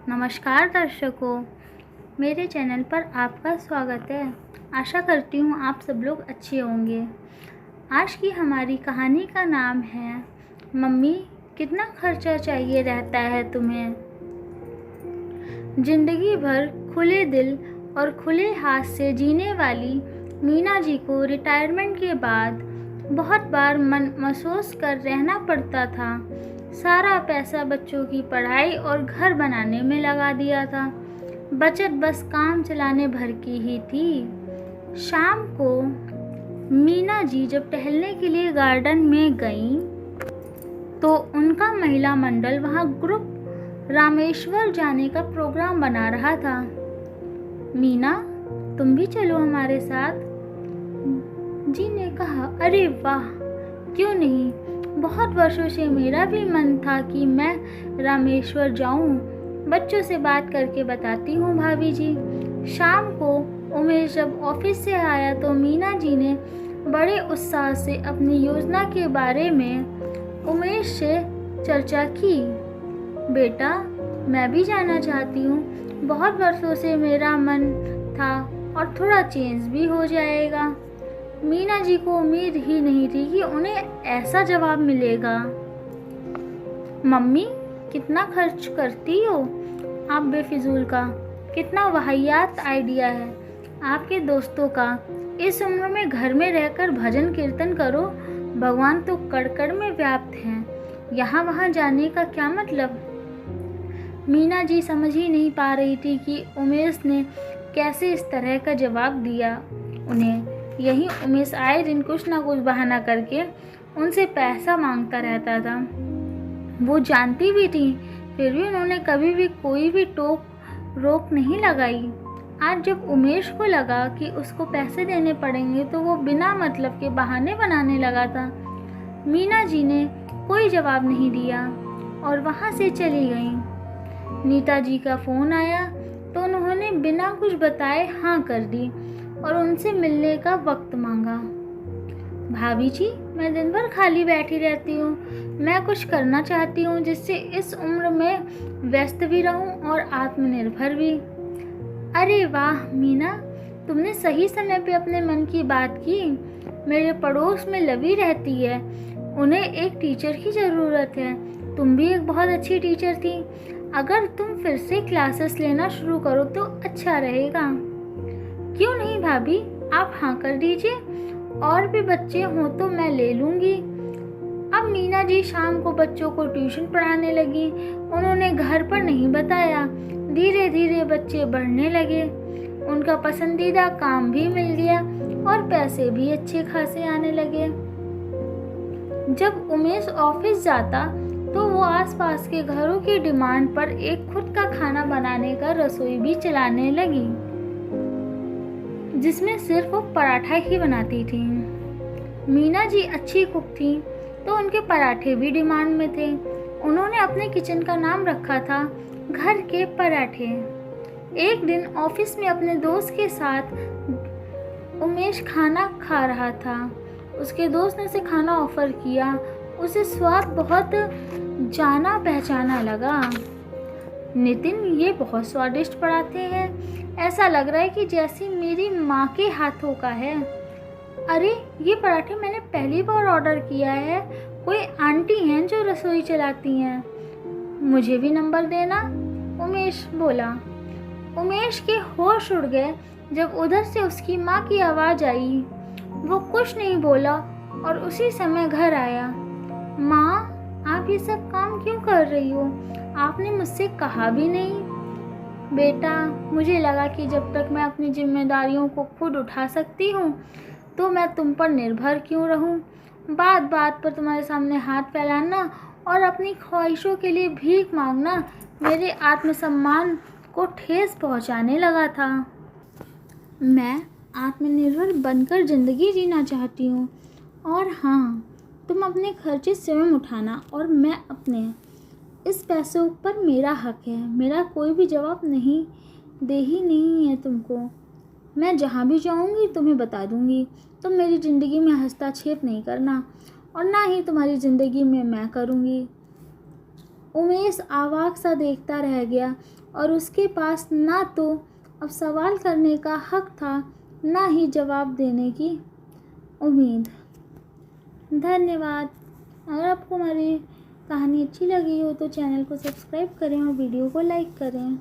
नमस्कार दर्शकों, मेरे चैनल पर आपका स्वागत है। आशा करती हूँ आप सब लोग अच्छे होंगे। आज की हमारी कहानी का नाम है मम्मी कितना खर्चा चाहिए रहता है तुम्हें। जिंदगी भर खुले दिल और खुले हाथ से जीने वाली मीना जी को रिटायरमेंट के बाद बहुत बार मन महसूस कर रहना पड़ता था। सारा पैसा बच्चों की पढ़ाई और घर बनाने में लगा दिया था। बचत बस काम चलाने भर की ही थी। शाम को मीना जी जब टहलने के लिए गार्डन में गईं, तो उनका महिला मंडल वहां ग्रुप रामेश्वर जाने का प्रोग्राम बना रहा था। मीना, तुम भी चलो हमारे साथ, जी ने कहा। अरे वाह, क्यों नहीं, बहुत वर्षों से मेरा भी मन था कि मैं रामेश्वर जाऊं। बच्चों से बात करके बताती हूँ भाभी जी। शाम को उमेश जब ऑफिस से आया तो मीना जी ने बड़े उत्साह से अपनी योजना के बारे में उमेश से चर्चा की। बेटा, मैं भी जाना चाहती हूँ। बहुत वर्षों से मेरा मन था और थोड़ा चेंज भी हो जाएगा। मीना जी को उम्मीद ही नहीं थी कि उन्हें ऐसा जवाब मिलेगा। मम्मी, कितना खर्च करती हो आप बेफिजूल का। कितना वाहियात आइडिया है आपके दोस्तों का। इस उम्र में घर में रहकर भजन कीर्तन करो। भगवान तो कड़ में व्याप्त हैं, यहाँ वहाँ जाने का क्या मतलब। मीना जी समझ ही नहीं पा रही थी कि उमेश ने कैसे इस तरह का जवाब दिया उन्हें। यही उमेश आए दिन कुछ ना कुछ बहाना करके उनसे पैसा मांगता रहता था। वो जानती भी थी, फिर भी उन्होंने कभी भी कोई भी रोक नहीं लगाई। आज जब उमेश को लगा कि उसको पैसे देने पड़ेंगे तो वो बिना मतलब के बहाने बनाने लगा था। मीना जी ने कोई जवाब नहीं दिया और वहाँ से चली गई। नीता जी का फ़ोन आया तो उन्होंने बिना कुछ बताए हाँ कर दी और उनसे मिलने का वक्त मांगा। भाभी जी, मैं दिन भर खाली बैठी रहती हूँ। मैं कुछ करना चाहती हूँ जिससे इस उम्र में व्यस्त भी रहूँ और आत्मनिर्भर भी। अरे वाह मीना, तुमने सही समय पे अपने मन की बात की। मेरे पड़ोस में लवी रहती है, उन्हें एक टीचर की ज़रूरत है। तुम भी एक बहुत अच्छी टीचर थी। अगर तुम फिर से क्लासेस लेना शुरू करो तो अच्छा रहेगा। क्यों नहीं भाभी, आप हाँ कर दीजिए। और भी बच्चे हों तो मैं ले लूँगी। अब मीना जी शाम को बच्चों को ट्यूशन पढ़ाने लगी। उन्होंने घर पर नहीं बताया। धीरे धीरे बच्चे बढ़ने लगे। उनका पसंदीदा काम भी मिल गया और पैसे भी अच्छे खासे आने लगे। जब उमेश ऑफिस जाता तो वो आसपास के घरों की डिमांड पर एक खुद का खाना बनाने का रसोई भी चलाने लगी, जिसमें सिर्फ वो पराठा ही बनाती थी। मीना जी अच्छी कुक थी तो उनके पराठे भी डिमांड में थे। उन्होंने अपने किचन का नाम रखा था घर के पराठे। एक दिन ऑफिस में अपने दोस्त के साथ उमेश खाना खा रहा था। उसके दोस्त ने उसे खाना ऑफर किया। उसे स्वाद बहुत जाना पहचाना लगा। नितिन, ये बहुत स्वादिष्ट पराठे हैं। ऐसा लग रहा है कि जैसे मेरी माँ के हाथों का है। अरे, ये पराठे मैंने पहली बार ऑर्डर किया है। कोई आंटी हैं जो रसोई चलाती हैं। मुझे भी नंबर देना, उमेश बोला। उमेश के होश उड़ गए जब उधर से उसकी माँ की आवाज़ आई। वो कुछ नहीं बोला और उसी समय घर आया। माँ, आप ये सब काम क्यों कर रही हो? आपने मुझसे कहा भी नहीं। बेटा, मुझे लगा कि जब तक मैं अपनी जिम्मेदारियों को खुद उठा सकती हूँ तो मैं तुम पर निर्भर क्यों रहूँ। बात बात पर तुम्हारे सामने हाथ फैलाना और अपनी ख्वाहिशों के लिए भीख मांगना मेरे आत्मसम्मान को ठेस पहुँचाने लगा था। मैं आत्मनिर्भर बनकर ज़िंदगी जीना चाहती हूँ। और हाँ, तुम अपने खर्चे स्वयं उठाना और मैं अपने। इस पैसों पर मेरा हक है। मेरा कोई भी जवाब नहीं दे ही नहीं है तुमको। मैं जहाँ भी जाऊँगी तुम्हें बता दूँगी। तुम मेरी ज़िंदगी में हस्तक्षेप नहीं करना और ना ही तुम्हारी ज़िंदगी में मैं करूँगी। उमेश अवाक सा देखता रह गया और उसके पास ना तो अब सवाल करने का हक था, ना ही जवाब देने की उम्मीद। धन्यवाद। अगर आपको हमारी कहानी अच्छी लगी हो तो चैनल को सब्सक्राइब करें और वीडियो को लाइक करें।